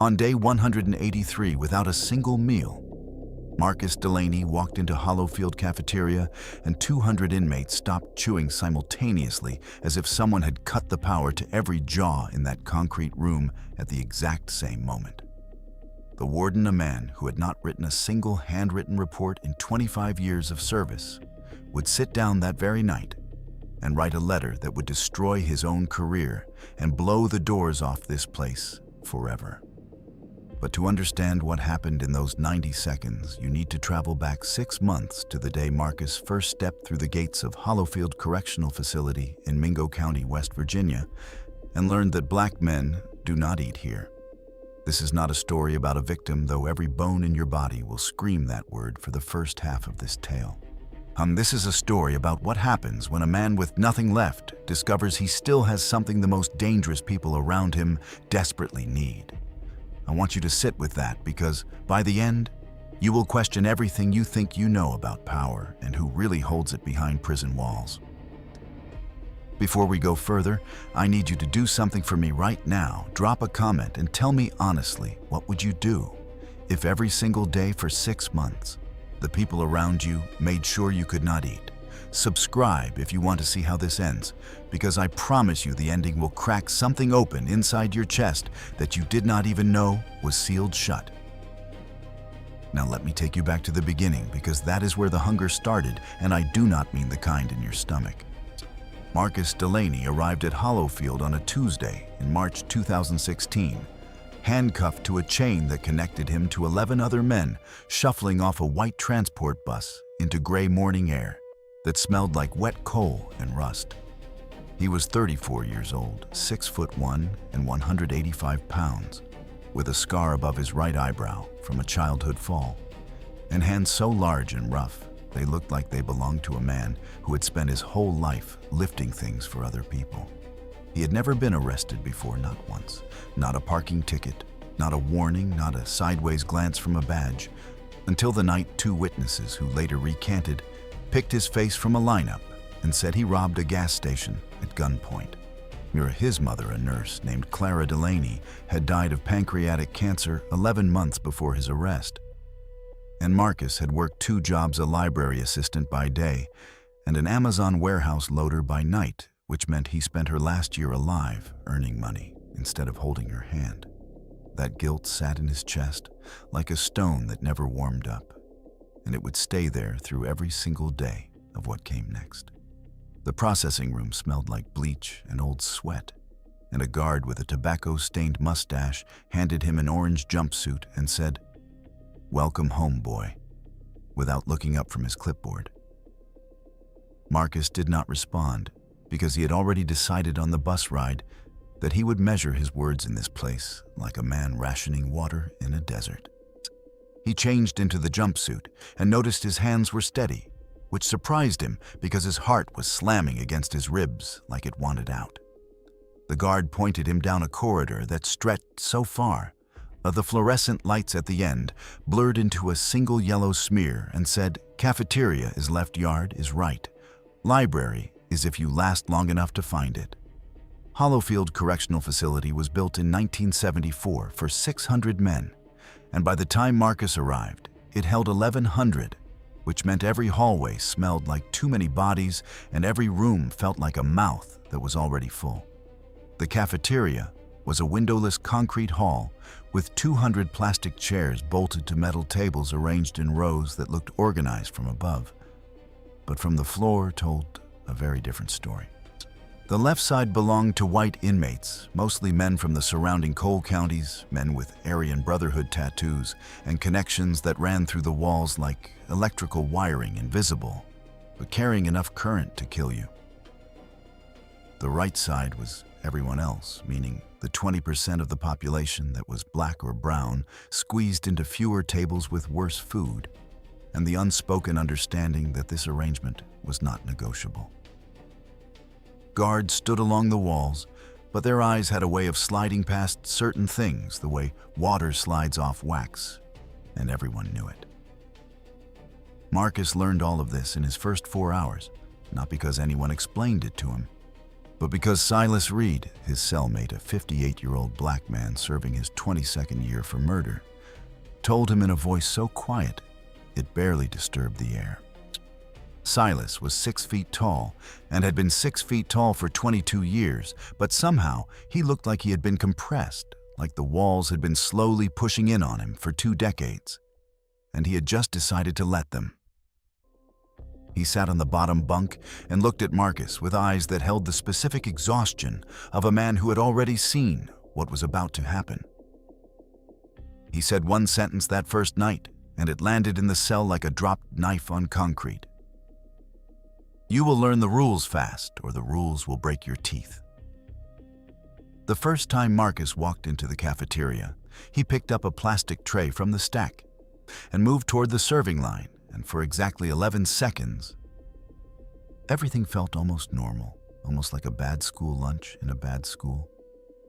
On day 183, without a single meal, Marcus Delaney walked into Hollowfield cafeteria and 200 inmates stopped chewing simultaneously as if someone had cut the power to every jaw in that concrete room at the exact same moment. The warden, a man who had not written a single handwritten report in 25 years of service, would sit down that very night and write a letter that would destroy his own career and blow the doors off this place forever. But to understand what happened in those 90 seconds, you need to travel back 6 months to the day Marcus first stepped through the gates of Hollowfield Correctional Facility in Mingo County, West Virginia, and learned that black men do not eat here. This is not a story about a victim, though every bone in your body will scream that word for the first half of this tale. This is a story about what happens when a man with nothing left discovers he still has something the most dangerous people around him desperately need. I want you to sit with that because, by the end, you will question everything you think you know about power and who really holds it behind prison walls. Before we go further, I need you to do something for me right now. Drop a comment and tell me honestly, what would you do if every single day for 6 months, the people around you made sure you could not eat? Subscribe if you want to see how this ends, because I promise you the ending will crack something open inside your chest that you did not even know was sealed shut. Now let me take you back to the beginning, because that is where the hunger started, and I do not mean the kind in your stomach. Marcus Delaney arrived at Hollowfield on a Tuesday in March 2016, handcuffed to a chain that connected him to 11 other men shuffling off a white transport bus into gray morning air that smelled like wet coal and rust. He was 34 years old, 6'1" and 185 pounds, with a scar above his right eyebrow from a childhood fall, and hands so large and rough they looked like they belonged to a man who had spent his whole life lifting things for other people. He had never been arrested before, not once. Not a parking ticket, not a warning, not a sideways glance from a badge, until the night 2 witnesses, who later recanted, picked his face from a lineup and said he robbed a gas station at gunpoint. His mother, a nurse named Clara Delaney, had died of pancreatic cancer 11 months before his arrest. And Marcus had worked 2 jobs, a library assistant by day and an Amazon warehouse loader by night, which meant he spent her last year alive earning money instead of holding her hand. That guilt sat in his chest like a stone that never warmed up, and it would stay there through every single day of what came next. The processing room smelled like bleach and old sweat, and a guard with a tobacco-stained mustache handed him an orange jumpsuit and said, "Welcome home, boy," without looking up from his clipboard. Marcus did not respond, because he had already decided on the bus ride that he would measure his words in this place like a man rationing water in a desert. He changed into the jumpsuit and noticed his hands were steady, which surprised him because his heart was slamming against his ribs like it wanted out. The guard pointed him down a corridor that stretched so far, the fluorescent lights at the end blurred into a single yellow smear, and said, "Cafeteria is left, yard is right. Library is if you last long enough to find it." Hollowfield Correctional Facility was built in 1974 for 600 men, and by the time Marcus arrived, it held 1,100, which meant every hallway smelled like too many bodies and every room felt like a mouth that was already full. The cafeteria was a windowless concrete hall with 200 plastic chairs bolted to metal tables arranged in rows that looked organized from above, but from the floor told a very different story. The left side belonged to white inmates, mostly men from the surrounding coal counties, men with Aryan Brotherhood tattoos and connections that ran through the walls like electrical wiring, invisible, but carrying enough current to kill you. The right side was everyone else, meaning the 20% of the population that was black or brown, squeezed into fewer tables with worse food, and the unspoken understanding that this arrangement was not negotiable. Guards stood along the walls, but their eyes had a way of sliding past certain things the way water slides off wax, and everyone knew it. Marcus learned all of this in his first 4 hours, not because anyone explained it to him, But because Silas Reed, his cellmate, a 58-year-old black man serving his 22nd year for murder, told him in a voice so quiet it barely disturbed the air. Silas was 6 feet tall and had been 6 feet tall for 22 years, but somehow he looked like he had been compressed, like the walls had been slowly pushing in on him for 2 decades, and he had just decided to let them. He sat on the bottom bunk and looked at Marcus with eyes that held the specific exhaustion of a man who had already seen what was about to happen. He said one sentence that first night, and it landed in the cell like a dropped knife on concrete. "You will learn the rules fast, or the rules will break your teeth." The first time Marcus walked into the cafeteria, he picked up a plastic tray from the stack and moved toward the serving line, and for exactly 11 seconds, everything felt almost normal, almost like a bad school lunch in a bad school.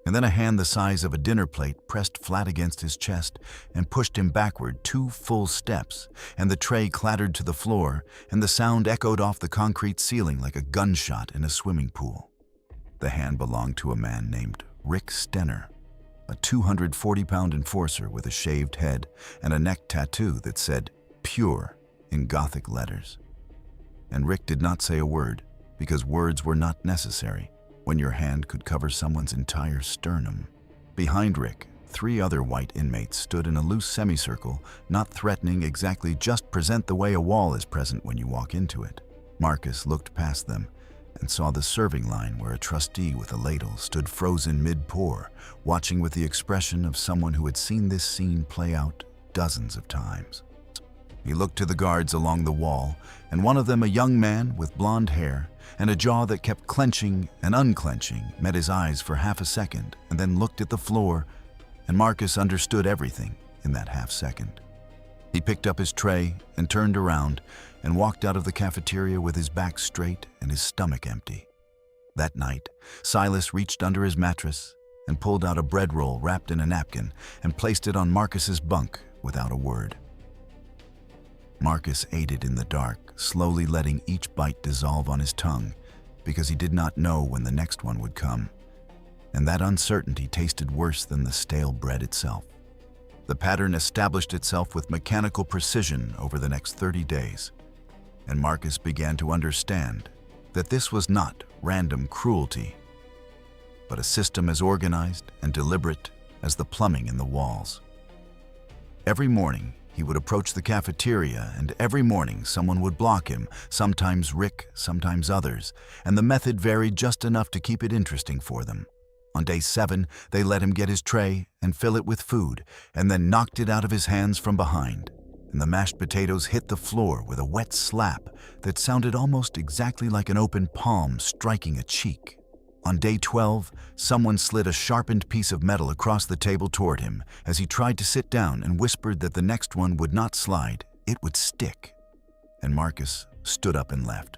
And then a hand the size of a dinner plate pressed flat against his chest and pushed him backward 2 full steps, and the tray clattered to the floor, and the sound echoed off the concrete ceiling like a gunshot in a swimming pool. The hand belonged to a man named Rick Stenner, a 240-pound enforcer with a shaved head and a neck tattoo that said "Pure" in Gothic letters. And Rick did not say a word, because words were not necessary when your hand could cover someone's entire sternum. Behind Rick, 3 other white inmates stood in a loose semicircle, not threatening exactly, just present the way a wall is present when you walk into it. Marcus looked past them and saw the serving line where a trustee with a ladle stood frozen mid-pour, watching with the expression of someone who had seen this scene play out dozens of times. He looked to the guards along the wall, and one of them, a young man with blonde hair and a jaw that kept clenching and unclenching, met his eyes for half a second and then looked at the floor, and Marcus understood everything in that half second. He picked up his tray and turned around and walked out of the cafeteria with his back straight and his stomach empty. That night, Silas reached under his mattress and pulled out a bread roll wrapped in a napkin and placed it on Marcus's bunk without a word. Marcus ate it in the dark, slowly letting each bite dissolve on his tongue, because he did not know when the next one would come, and that uncertainty tasted worse than the stale bread itself. The pattern established itself with mechanical precision over the next 30 days, and Marcus began to understand that this was not random cruelty, but a system as organized and deliberate as the plumbing in the walls. Every morning, he would approach the cafeteria, and every morning someone would block him, sometimes Rick, sometimes others, and the method varied just enough to keep it interesting for them. On day 7, they let him get his tray and fill it with food, and then knocked it out of his hands from behind, and the mashed potatoes hit the floor with a wet slap that sounded almost exactly like an open palm striking a cheek. On day 12, someone slid a sharpened piece of metal across the table toward him as he tried to sit down, and whispered that the next one would not slide, it would stick. And Marcus stood up and left.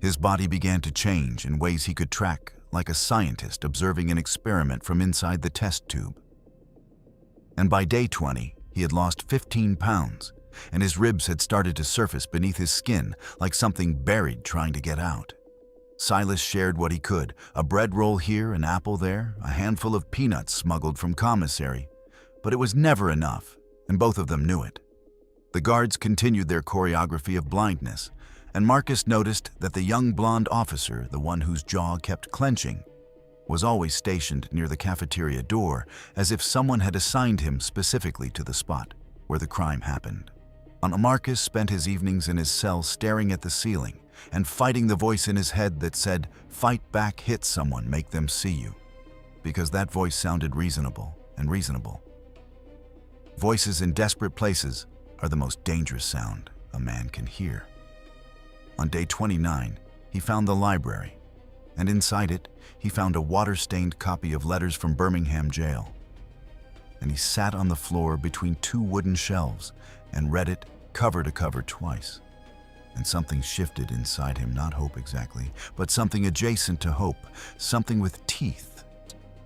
His body began to change in ways he could track, like a scientist observing an experiment from inside the test tube. And by day 20, he had lost 15 pounds, and his ribs had started to surface beneath his skin like something buried trying to get out. Silas shared what he could, a bread roll here, an apple there, a handful of peanuts smuggled from commissary. But it was never enough, and both of them knew it. The guards continued their choreography of blindness, and Marcus noticed that the young blonde officer, the one whose jaw kept clenching, was always stationed near the cafeteria door, as if someone had assigned him specifically to the spot where the crime happened. Marcus spent his evenings in his cell staring at the ceiling and fighting the voice in his head that said, "Fight back, hit someone, make them see you," because that voice sounded reasonable and reasonable. Voices in desperate places are the most dangerous sound a man can hear. On day 29, he found the library, and inside it, he found a water-stained copy of Letters from Birmingham Jail. And he sat on the floor between 2 wooden shelves and read it cover to cover twice. And something shifted inside him, not hope exactly, but something adjacent to hope, something with teeth.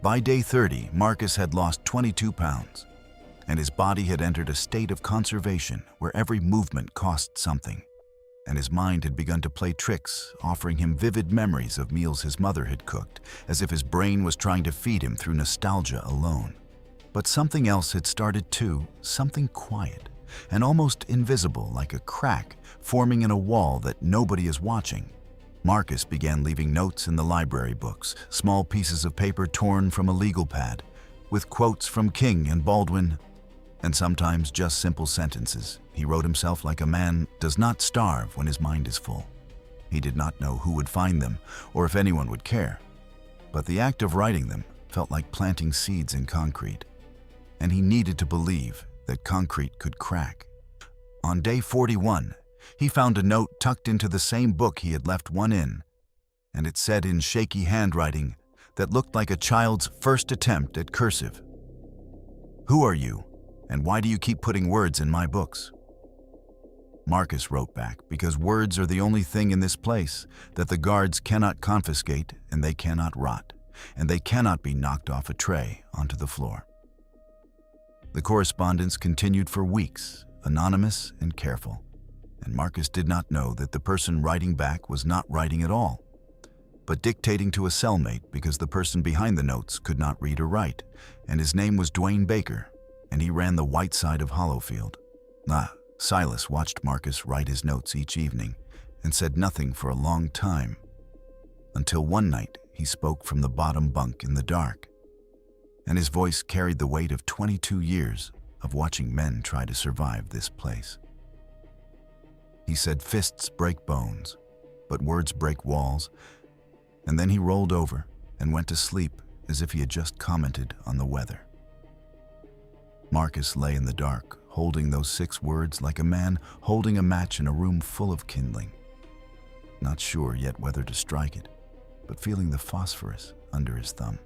By day 30, Marcus had lost 22 pounds, and his body had entered a state of conservation where every movement cost something. and his mind had begun to play tricks, offering him vivid memories of meals his mother had cooked, as if his brain was trying to feed him through nostalgia alone. But something else had started too, something quiet and almost invisible, like a crack forming in a wall that nobody is watching. Marcus began leaving notes in the library books, small pieces of paper torn from a legal pad, with quotes from King and Baldwin, and sometimes just simple sentences. He wrote himself like a man does not starve when his mind is full. He did not know who would find them or if anyone would care, but the act of writing them felt like planting seeds in concrete, and he needed to believe that concrete could crack. On day 41, he found a note tucked into the same book he had left one in, and it said in shaky handwriting that looked like a child's first attempt at cursive, "Who are you, and why do you keep putting words in my books?" Marcus wrote back, "Because words are the only thing in this place that the guards cannot confiscate, and they cannot rot, and they cannot be knocked off a tray onto the floor." The correspondence continued for weeks, anonymous and careful, and Marcus did not know that the person writing back was not writing at all, but dictating to a cellmate because the person behind the notes could not read or write, and his name was Dwayne Baker, and he ran the white side of Hollowfield. Silas watched Marcus write his notes each evening and said nothing for a long time, until one night he spoke from the bottom bunk in the dark, and his voice carried the weight of 22 years of watching men try to survive this place. He said, "Fists break bones, but words break walls," and then he rolled over and went to sleep as if he had just commented on the weather. Marcus lay in the dark, holding those 6 words like a man holding a match in a room full of kindling, not sure yet whether to strike it, but feeling the phosphorus under his thumb.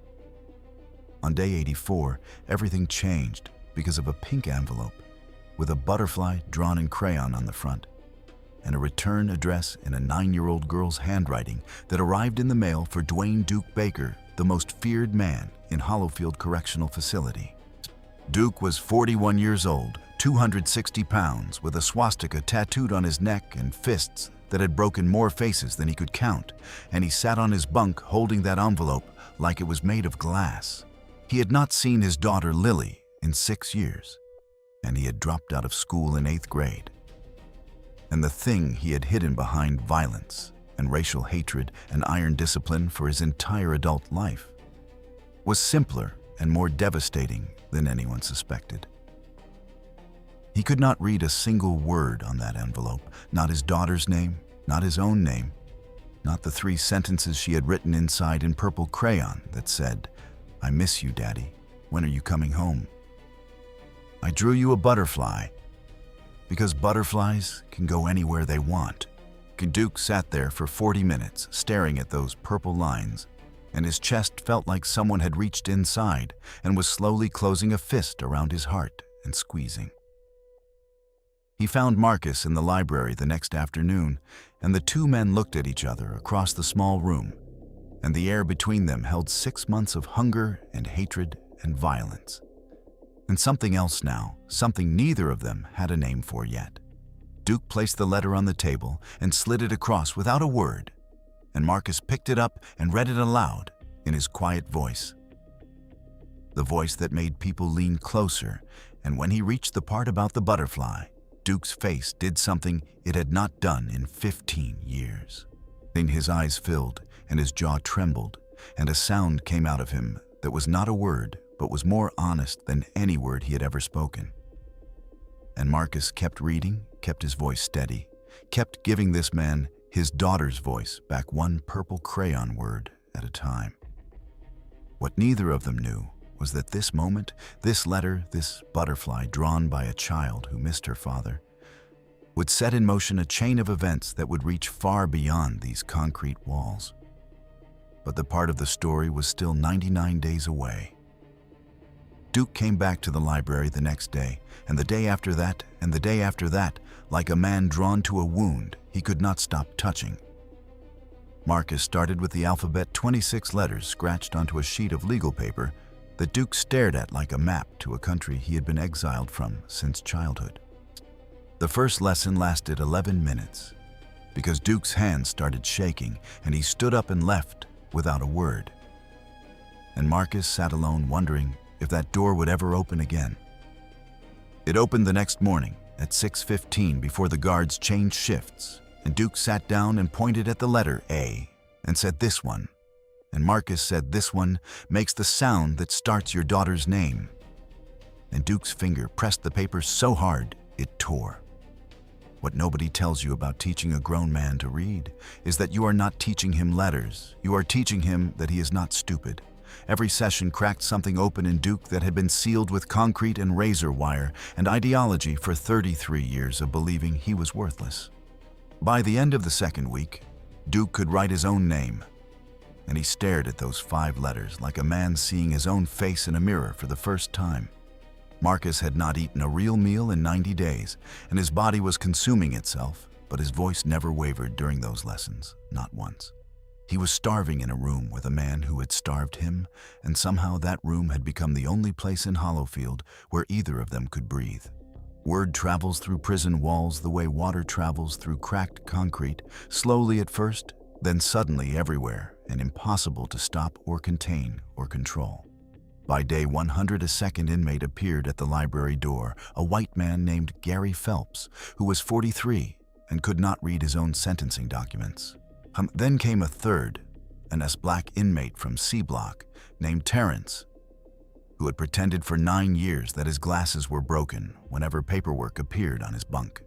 On day 84, everything changed because of a pink envelope with a butterfly drawn in crayon on the front, and a return address in a 9-year-old girl's handwriting that arrived in the mail for Dwayne Duke Baker, the most feared man in Hollowfield Correctional Facility. Duke was 41 years old, 260 pounds, with a swastika tattooed on his neck and fists that had broken more faces than he could count, and he sat on his bunk holding that envelope like it was made of glass. He had not seen his daughter Lily in 6 years, and he had dropped out of school in 8th grade. And the thing he had hidden behind violence and racial hatred and iron discipline for his entire adult life was simpler and more devastating than anyone suspected. He could not read a single word on that envelope, not his daughter's name, not his own name, not the 3 sentences she had written inside in purple crayon that said, "I miss you, Daddy. When are you coming home? I drew you a butterfly, because butterflies can go anywhere they want." Duke sat there for 40 minutes, staring at those purple lines, and his chest felt like someone had reached inside and was slowly closing a fist around his heart and squeezing. He found Marcus in the library the next afternoon, and the 2 men looked at each other across the small room, and the air between them held 6 months of hunger and hatred and violence. And something else now, something neither of them had a name for yet. Duke placed the letter on the table and slid it across without a word, and Marcus picked it up and read it aloud in his quiet voice. The voice that made people lean closer, and when he reached the part about the butterfly, Duke's face did something it had not done in 15 years. Then his eyes filled and his jaw trembled, and a sound came out of him that was not a word, but was more honest than any word he had ever spoken. And Marcus kept reading, kept his voice steady, kept giving this man his daughter's voice back, one purple crayon word at a time. What neither of them knew was that this moment, this letter, this butterfly drawn by a child who missed her father, would set in motion a chain of events that would reach far beyond these concrete walls. But the part of the story was still 99 days away. Duke came back to the library the next day, and the day after that, and the day after that, like a man drawn to a wound he could not stop touching. Marcus started with the alphabet 26 letters scratched onto a sheet of legal paper that Duke stared at like a map to a country he had been exiled from since childhood. The first lesson lasted 11 minutes, because Duke's hands started shaking and he stood up and left without a word. And Marcus sat alone wondering if that door would ever open again. It opened the next morning at 6:15 before the guards changed shifts, and Duke sat down and pointed at the letter A and said, "This one." And Marcus said, "This one makes the sound that starts your daughter's name." And Duke's finger pressed the paper so hard it tore. What nobody tells you about teaching a grown man to read is that you are not teaching him letters. You are teaching him that he is not stupid. Every session cracked something open in Duke that had been sealed with concrete and razor wire and ideology for 33 years of believing he was worthless. By the end of the second week, Duke could write his own name, and he stared at those 5 letters like a man seeing his own face in a mirror for the first time. Marcus had not eaten a real meal in 90 days, and his body was consuming itself, but his voice never wavered during those lessons, not once. He was starving in a room with a man who had starved him, and somehow that room had become the only place in Hollowfield where either of them could breathe. Word travels through prison walls the way water travels through cracked concrete, slowly at first, then suddenly everywhere, and impossible to stop or contain or control. By day 100, a second inmate appeared at the library door, a white man named Gary Phelps, who was 43 and could not read his own sentencing documents. Then came a third, an S-Black inmate from C Block named Terrence, who had pretended for 9 years that his glasses were broken whenever paperwork appeared on his bunk.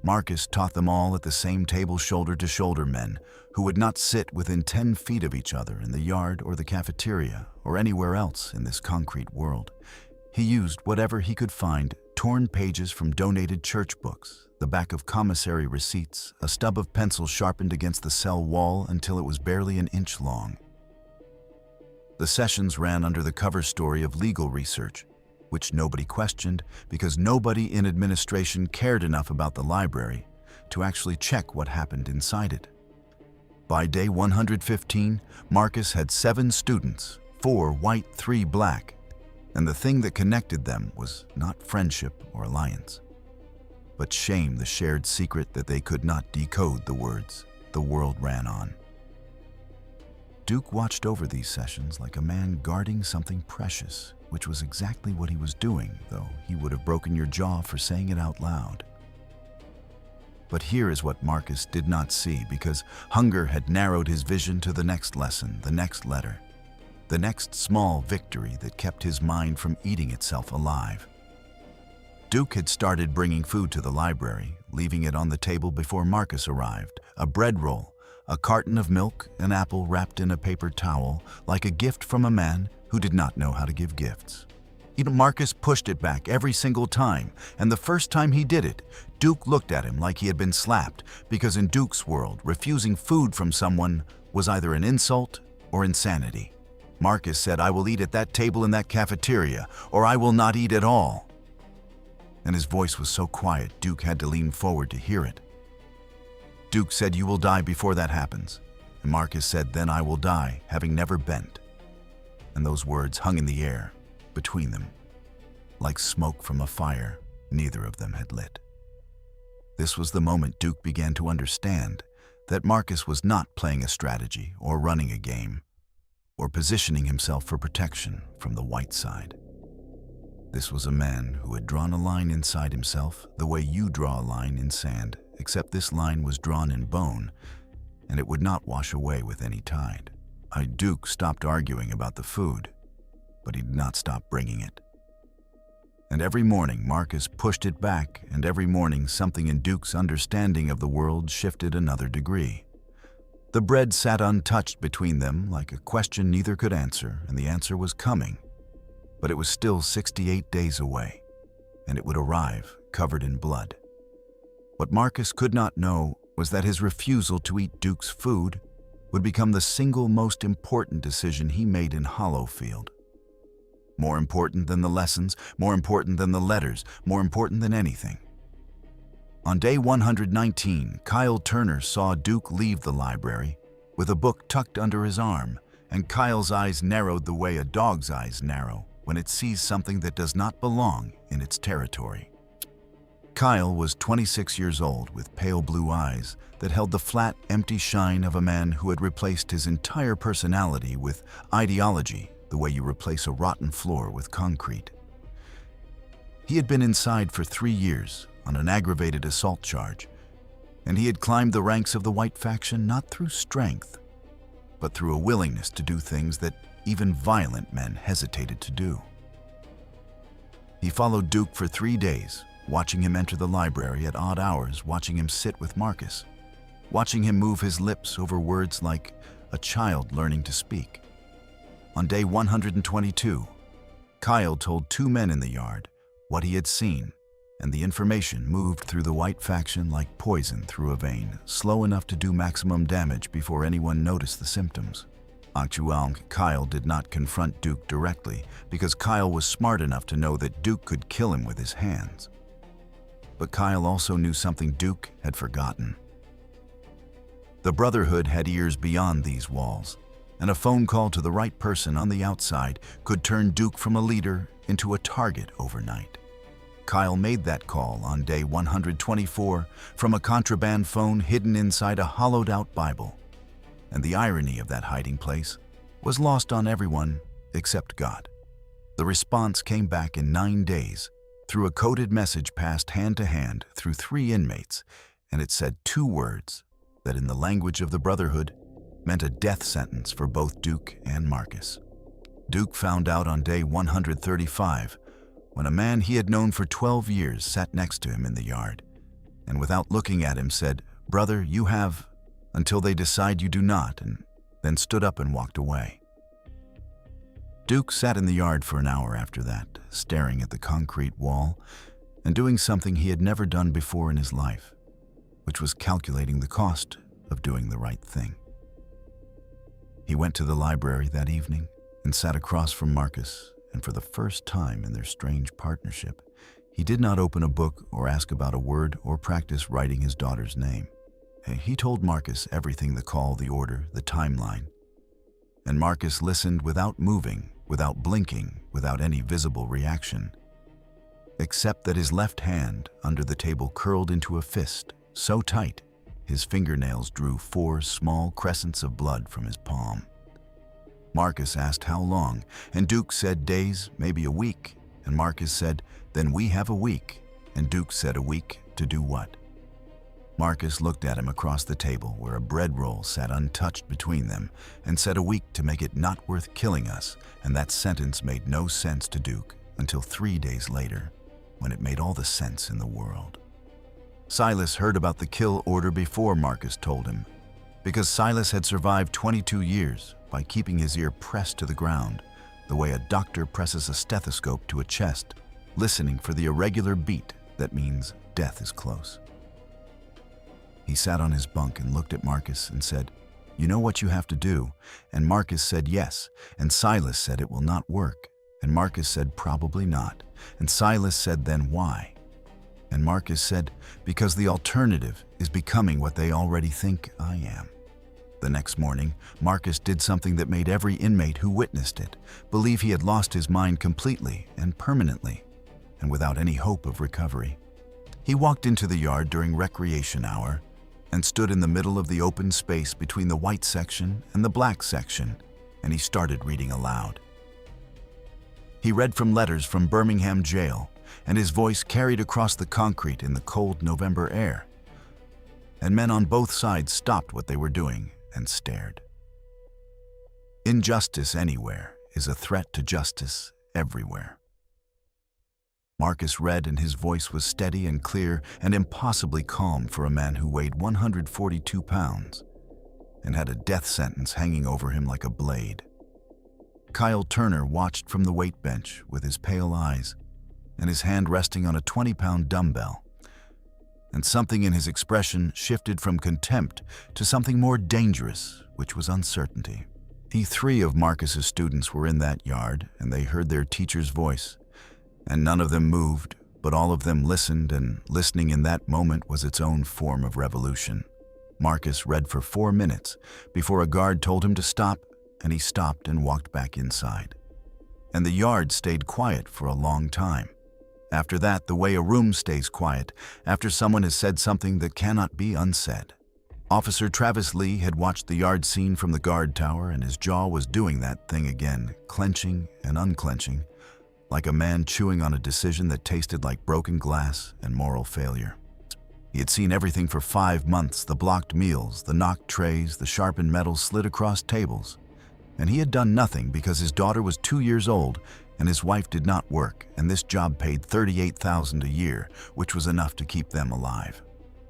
Marcus taught them all at the same table, shoulder-to-shoulder men who would not sit within 10 feet of each other in the yard or the cafeteria or anywhere else in this concrete world. He used whatever he could find: torn pages from donated church books, the back of commissary receipts, a stub of pencil sharpened against the cell wall until it was barely an inch long. The sessions ran under the cover story of legal research, which nobody questioned because nobody in administration cared enough about the library to actually check what happened inside it. By day 115, Marcus had 7 students, 4 white, 3 black, and the thing that connected them was not friendship or alliance, but shame, the shared secret that they could not decode the words the world ran on. Duke watched over these sessions like a man guarding something precious, which was exactly what he was doing, though he would have broken your jaw for saying it out loud. But here is what Marcus did not see, because hunger had narrowed his vision to the next lesson, the next letter, the next small victory that kept his mind from eating itself alive. Duke had started bringing food to the library, leaving it on the table before Marcus arrived: a bread roll, a carton of milk, an apple wrapped in a paper towel, like a gift from a man who did not know how to give gifts. Marcus pushed it back every single time, and the first time he did it, Duke looked at him like he had been slapped, because in Duke's world, refusing food from someone was either an insult or insanity. Marcus said, "I will eat at that table in that cafeteria, or I will not eat at all." And his voice was so quiet, Duke had to lean forward to hear it. Duke said, "You will die before that happens." And Marcus said, "Then I will die, having never bent." And those words hung in the air between them, like smoke from a fire neither of them had lit. This was the moment Duke began to understand that Marcus was not playing a strategy or running a game or positioning himself for protection from the white side. This was a man who had drawn a line inside himself the way you draw a line in sand, except this line was drawn in bone, and it would not wash away with any tide. Duke stopped arguing about the food, but he did not stop bringing it. And every morning Marcus pushed it back, and every morning something in Duke's understanding of the world shifted another degree. The bread sat untouched between them like a question neither could answer, and the answer was coming. But it was still 68 days away, and it would arrive covered in blood. What Marcus could not know was that his refusal to eat Duke's food would become the single most important decision he made in Hollowfield. More important than the lessons, more important than the letters, more important than anything. On day 119, Kyle Turner saw Duke leave the library with a book tucked under his arm, and Kyle's eyes narrowed the way a dog's eyes narrow when it sees something that does not belong in its territory. Kyle was 26 years old with pale blue eyes that held the flat, empty shine of a man who had replaced his entire personality with ideology, the way you replace a rotten floor with concrete. He had been inside for 3 years on an aggravated assault charge, and he had climbed the ranks of the white faction not through strength, but through a willingness to do things that even violent men hesitated to do. He followed Duke for 3 days, watching him enter the library at odd hours, watching him sit with Marcus, watching him move his lips over words like a child learning to speak. On day 122, Kyle told 2 men in the yard what he had seen, and the information moved through the white faction like poison through a vein, slow enough to do maximum damage before anyone noticed the symptoms. Actually, Kyle did not confront Duke directly because Kyle was smart enough to know that Duke could kill him with his hands. But Kyle also knew something Duke had forgotten. The Brotherhood had ears beyond these walls, and a phone call to the right person on the outside could turn Duke from a leader into a target overnight. Kyle made that call on day 124 from a contraband phone hidden inside a hollowed-out Bible. And the irony of that hiding place was lost on everyone except God. The response came back in 9 days through a coded message passed hand to hand through 3 inmates, and it said 2 words that in the language of the Brotherhood meant a death sentence for both Duke and Marcus. Duke found out on day 135 when a man he had known for 12 years sat next to him in the yard, and without looking at him said, "Brother, you have until they decide you do not," and then stood up and walked away. Duke sat in the yard for an hour after that, staring at the concrete wall and doing something he had never done before in his life, which was calculating the cost of doing the right thing. He went to the library that evening and sat across from Marcus, and for the first time in their strange partnership, he did not open a book or ask about a word or practice writing his daughter's name. He told Marcus everything: the call, the order, the timeline. And Marcus listened without moving, without blinking, without any visible reaction, except that his left hand under the table curled into a fist, so tight his fingernails drew 4 small crescents of blood from his palm. Marcus asked how long, and Duke said days, maybe a week, and Marcus said, "Then we have a week," and Duke said, "A week to do what?" Marcus looked at him across the table where a bread roll sat untouched between them and said, "A week to make it not worth killing us," and that sentence made no sense to Duke until 3 days later, when it made all the sense in the world. Silas heard about the kill order before Marcus told him, because Silas had survived 22 years by keeping his ear pressed to the ground, the way a doctor presses a stethoscope to a chest, listening for the irregular beat that means death is close. He sat on his bunk and looked at Marcus and said, "You know what you have to do?" And Marcus said yes, and Silas said it will not work, and Marcus said probably not, and Silas said then why? And Marcus said, "Because the alternative is becoming what they already think I am." The next morning, Marcus did something that made every inmate who witnessed it believe he had lost his mind completely and permanently, and without any hope of recovery. He walked into the yard during recreation hour and stood in the middle of the open space between the white section and the black section, and he started reading aloud. He read from letters from Birmingham jail, and his voice carried across the concrete in the cold November air. And men on both sides stopped what they were doing and stared. Injustice anywhere is a threat to justice everywhere. Marcus read, and his voice was steady and clear and impossibly calm for a man who weighed 142 pounds and had a death sentence hanging over him like a blade. Kyle Turner watched from the weight bench with his pale eyes and his hand resting on a 20-pound dumbbell, and something in his expression shifted from contempt to something more dangerous, which was uncertainty. 3 of Marcus's students were in that yard, and they heard their teacher's voice, and none of them moved, but all of them listened, and listening in that moment was its own form of revolution. Marcus read for 4 minutes before a guard told him to stop, and he stopped and walked back inside. And the yard stayed quiet for a long time. After that, the way a room stays quiet after someone has said something that cannot be unsaid. Officer Travis Lee had watched the yard scene from the guard tower, and his jaw was doing that thing again, clenching and unclenching, like a man chewing on a decision that tasted like broken glass and moral failure. He had seen everything for 5 months, the blocked meals, the knocked trays, the sharpened metal slid across tables. And he had done nothing because his daughter was 2 years old and his wife did not work, and this job paid $38,000 a year, which was enough to keep them alive.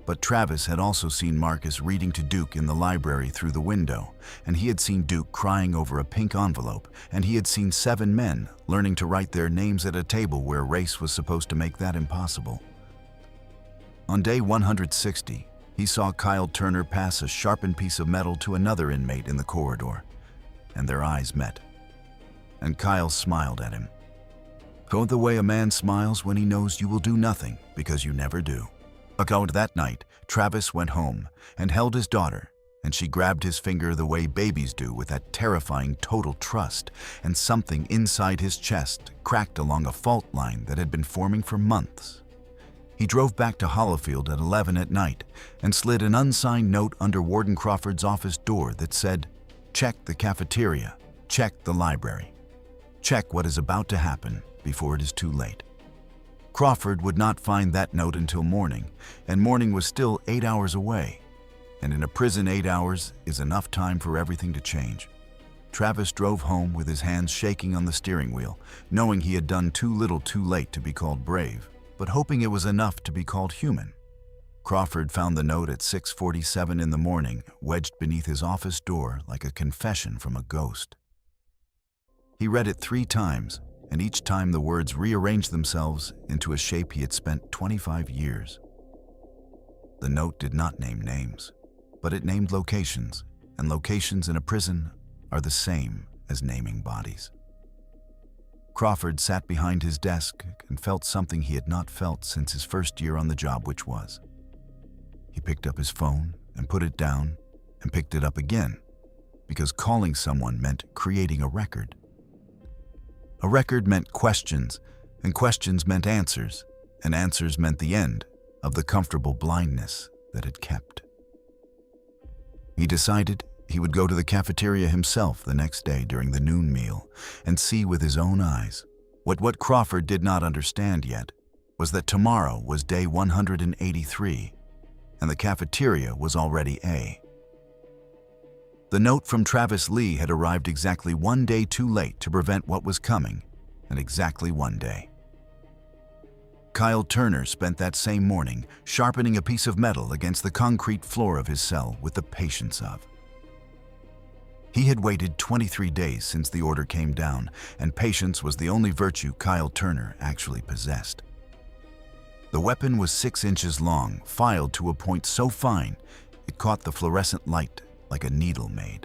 But Travis had also seen Marcus reading to Duke in the library through the window, and he had seen Duke crying over a pink envelope, and he had seen 7 men learning to write their names at a table where race was supposed to make that impossible. On day 160, he saw Kyle Turner pass a sharpened piece of metal to another inmate in the corridor, and their eyes met. And Kyle smiled at him. Oh, the way a man smiles when he knows you will do nothing because you never do. About that night, Travis went home and held his daughter, and she grabbed his finger the way babies do with that terrifying total trust, and something inside his chest cracked along a fault line that had been forming for months. He drove back to Hollowfield at 11 at night and slid an unsigned note under Warden Crawford's office door that said, "Check the cafeteria, check the library. Check what is about to happen before it is too late." Crawford would not find that note until morning, and morning was still 8 hours away. And in a prison, 8 hours is enough time for everything to change. Travis drove home with his hands shaking on the steering wheel, knowing he had done too little too late to be called brave, but hoping it was enough to be called human. Crawford found the note at 6:47 in the morning, wedged beneath his office door like a confession from a ghost. He read it 3 times, and each time the words rearranged themselves into a shape he had spent 25 years. The note did not name names, but it named locations, and locations in a prison are the same as naming bodies. Crawford sat behind his desk and felt something he had not felt since his first year on the job, which was. He picked up his phone and put it down and picked it up again, because calling someone meant creating a record. A record meant questions, and questions meant answers, and answers meant the end of the comfortable blindness that it kept. He decided he would go to the cafeteria himself the next day during the noon meal and see with his own eyes. What Crawford did not understand yet was that tomorrow was day 183, and the cafeteria was already A. The note from Travis Lee had arrived exactly 1 day too late to prevent what was coming, and exactly 1 day. Kyle Turner spent that same morning sharpening a piece of metal against the concrete floor of his cell with the patience of. He had waited 23 days since the order came down, and patience was the only virtue Kyle Turner actually possessed. The weapon was 6 inches long, filed to a point so fine it caught the fluorescent light like a needle maid.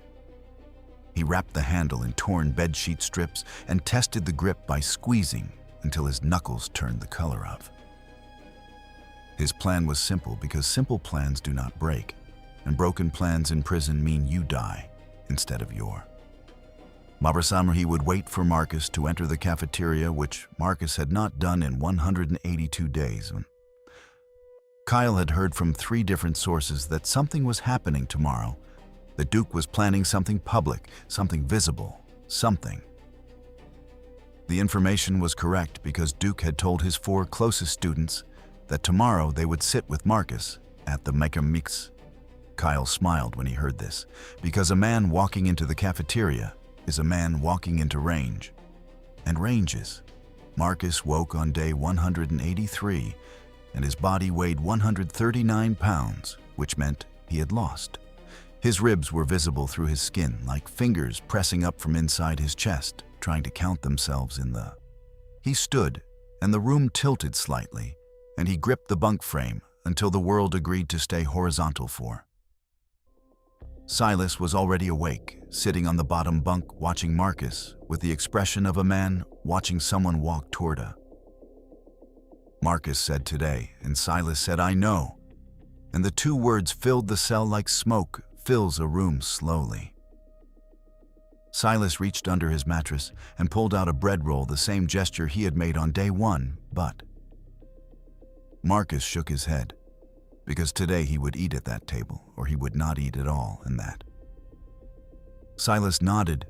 He wrapped the handle in torn bedsheet strips and tested the grip by squeezing until his knuckles turned the color of. His plan was simple because simple plans do not break, and broken plans in prison mean you die instead of your. He would wait for Marcus to enter the cafeteria, which Marcus had not done in 182 days. Kyle had heard from 3 different sources that something was happening tomorrow, that Duke was planning something public, something visible, something. The information was correct because Duke had told his 4 closest students that tomorrow they would sit with Marcus at the Mix. Kyle smiled when he heard this, because a man walking into the cafeteria is a man walking into range. And ranges. Marcus woke on day 183, and his body weighed 139 pounds, which meant he had lost. His ribs were visible through his skin, like fingers pressing up from inside his chest, trying to count themselves in the. He stood, and the room tilted slightly, and he gripped the bunk frame until the world agreed to stay horizontal for. Silas was already awake, sitting on the bottom bunk watching Marcus with the expression of a man watching someone walk toward a. Marcus said today, and Silas said, "I know." And the 2 words filled the cell like smoke fills a room slowly. Silas reached under his mattress and pulled out a bread roll, the same gesture he had made on day 1, but Marcus shook his head, because today he would eat at that table, or he would not eat at all in that. Silas nodded,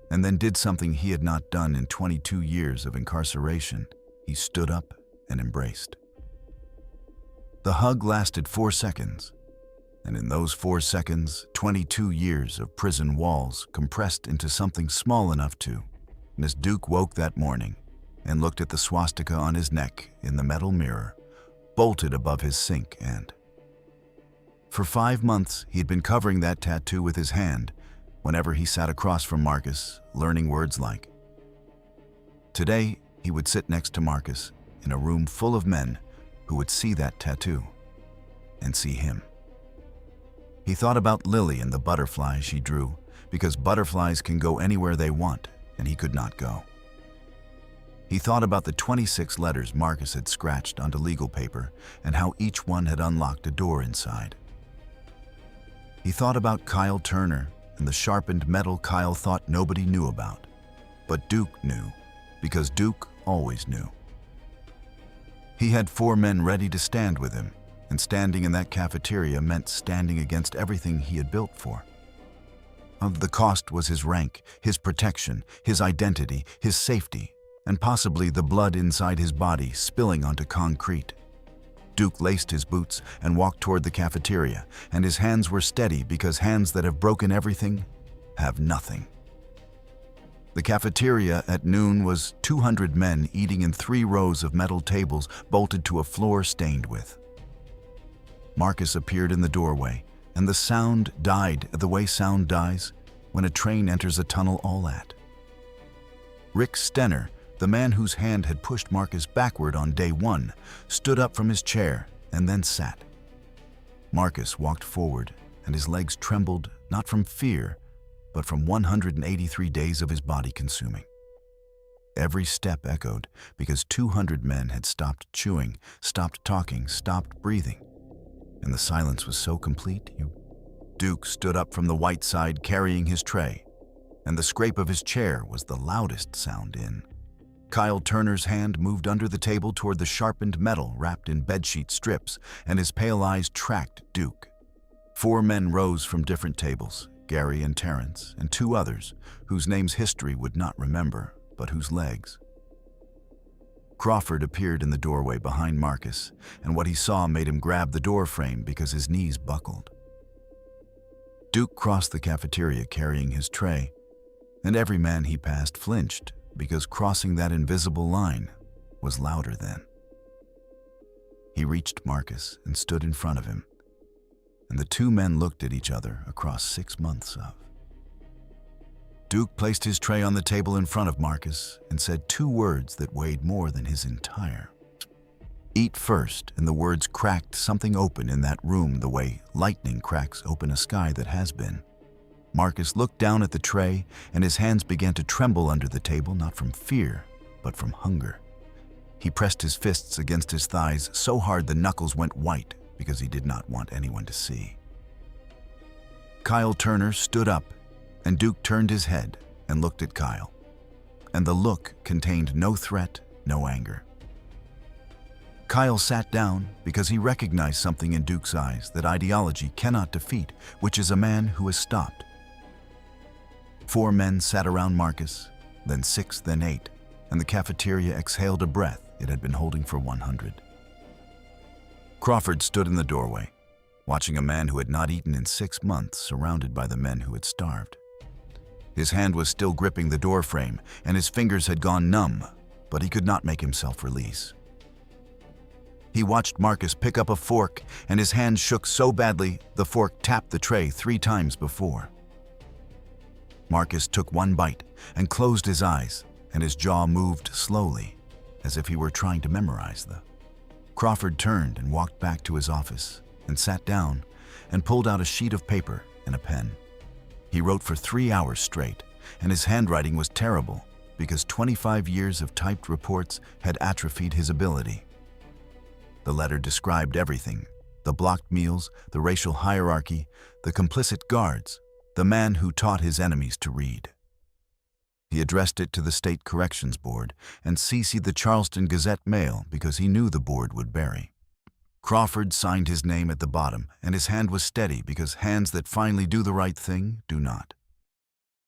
and then did something he had not done in 22 years of incarceration. He stood up and embraced. The hug lasted 4 seconds, and in those 4 seconds, 22 years of prison walls compressed into something small enough to. And as Duke woke that morning and looked at the swastika on his neck in the metal mirror, bolted above his sink, and for 5 months he had been covering that tattoo with his hand whenever he sat across from Marcus, learning words like. Today, he would sit next to Marcus in a room full of men who would see that tattoo and see him. He thought about Lily and the butterfly she drew, because butterflies can go anywhere they want, and he could not go. He thought about the 26 letters Marcus had scratched onto legal paper and how each one had unlocked a door inside. He thought about Kyle Turner and the sharpened metal Kyle thought nobody knew about. But Duke knew, because Duke always knew. He had 4 men ready to stand with him, and standing in that cafeteria meant standing against everything he had built for. The cost was his rank, his protection, his identity, his safety, and possibly the blood inside his body spilling onto concrete. Duke laced his boots and walked toward the cafeteria, and his hands were steady because hands that have broken everything have nothing. The cafeteria at noon was 200 men eating in 3 rows of metal tables bolted to a floor stained with. Marcus appeared in the doorway, and the sound died the way sound dies when a train enters a tunnel all at. Rick Stenner, the man whose hand had pushed Marcus backward on day 1, stood up from his chair and then sat. Marcus walked forward, and his legs trembled not from fear, but from 183 days of his body consuming. Every step echoed because 200 men had stopped chewing, stopped talking, stopped breathing, and the silence was so complete. Duke stood up from the white side carrying his tray, and the scrape of his chair was the loudest sound in. Kyle Turner's hand moved under the table toward the sharpened metal wrapped in bedsheet strips, and his pale eyes tracked Duke. 4 men rose from different tables, Gary and Terrence, and 2 others, whose names history would not remember, but whose legs. Crawford appeared in the doorway behind Marcus, and what he saw made him grab the door frame because his knees buckled. Duke crossed the cafeteria carrying his tray, and every man he passed flinched because crossing that invisible line was louder then. He reached Marcus and stood in front of him, and the 2 men looked at each other across 6 months of. Duke placed his tray on the table in front of Marcus and said 2 words that weighed more than his entire. Eat first, and the words cracked something open in that room the way lightning cracks open a sky that has been. Marcus looked down at the tray, and his hands began to tremble under the table, not from fear, but from hunger. He pressed his fists against his thighs so hard the knuckles went white because he did not want anyone to see. Kyle Turner stood up, and Duke turned his head and looked at Kyle, and the look contained no threat, no anger. Kyle sat down because he recognized something in Duke's eyes that ideology cannot defeat, which is a man who has stopped. 4 men sat around Marcus, then 6, then 8, and the cafeteria exhaled a breath it had been holding for 100. Crawford stood in the doorway, watching a man who had not eaten in 6 months surrounded by the men who had starved. His hand was still gripping the door frame, and his fingers had gone numb, but he could not make himself release. He watched Marcus pick up a fork, and his hand shook so badly the fork tapped the tray 3 times before. Marcus took 1 bite and closed his eyes, and his jaw moved slowly, as if he were trying to memorize the. Crawford turned and walked back to his office and sat down and pulled out a sheet of paper and a pen. He wrote for 3 hours straight, and his handwriting was terrible because 25 years of typed reports had atrophied his ability. The letter described everything: the blocked meals, the racial hierarchy, the complicit guards, the man who taught his enemies to read. He addressed it to the State Corrections Board and CC'd the Charleston Gazette Mail because he knew the board would bury. Crawford signed his name at the bottom, and his hand was steady because hands that finally do the right thing do not.